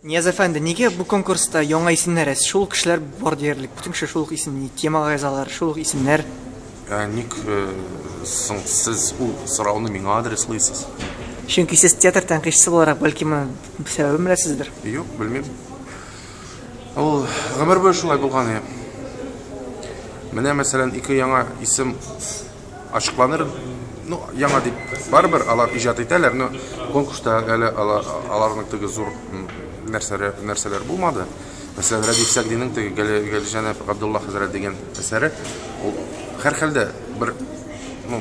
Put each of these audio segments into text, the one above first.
Нияз әфәнде, неге бұл конкурста яңа исемнәр шул кешеләр бар диярлек? Бүтін кеше шул исем, темага язалар, шул исемнәр. Ник сіз ул сорауны миңа адреслыйсыз? Чөнки сез театр тәнкыйтьчесе буларак, бәлки моның сәбәбен беләсездер. Юк, белмим. Ул гомер буе шулай булган. Менә мәсәлән, ике яңа исем ачыкланыр. Яңа дип барбер алар иҗат итәләр, но конкурста әле аларның теге зур нәрсәләр булмады. Мәсәлән, Радиф Сәгъдинең теге Галижанов Габдулла хәзрәт дигән әсәре, ул һәр хәлдә бер,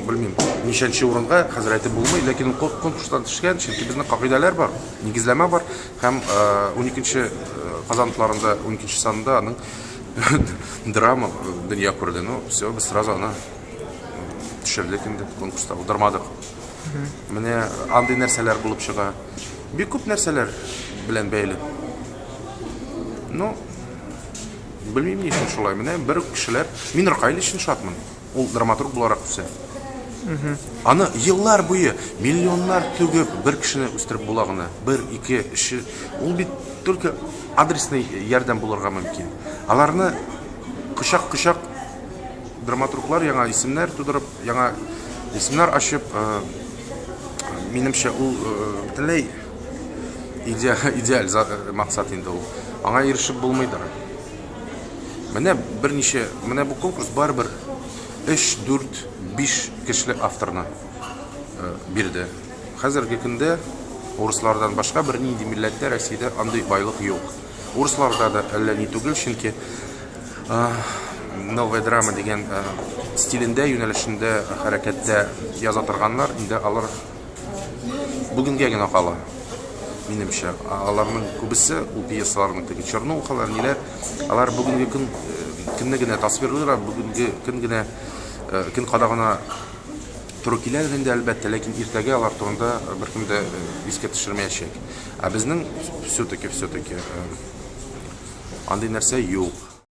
белмим, ничәнче урынга хәзрәте булмый, ләкин конкурстан төшкән, чөнки безнең кагыйдәләр бар, нигезләмә бар, һәм 12нче Казан тупларында 12нче санында аның драма дөнья күрде. Все, без сразу аны төшердек инде конкурста, удармадык. Менә андый нәрсәләр булып чыга. Бик күп нәрсәләр белән бәйле. Белмим ни өчен шулай. Менә бер кешеләр, мин Ракаил өчен шатмын. Ул драматург буларак үсә. Аны еллар буе миллионнар түгеп бер кешене үстереп була гына. Бер, ике, өч. Ул бит только адресный ярдәм булырга мөмкин. Аларны кышак драматурглар яңа исемнәр тудырып, яңа исемнәр ачып, минемчә ул бөтенләй идеаль максат инде ул. Аңа ирешеп булмыйдыр. Менә берничә, менә бу конкурс барбер 3, 4, 5 кешелек авторны бирде. Хәзерге көндә урыслардан башка бер нинди милләттә Россиядә андый байлык юк. Урысларда да әллә ни түгел, чөнки новая драма дигән стилендә, юнәлешендә, хәрәкәттә яза торганнар, инде алар бүгенгә генә кала. Минемчә, аларның күбесе ул пьесаларның теге чернухалар, ниләр, алар бүгенге көнне генә тасвирлыйлар, бүгенге көн генә көн кадагына туры килә инде әлбәттә, ләкин иртәгә алар турында беркем дә искә төшермәячәк. Безнең все-таки андый нәрсә юк.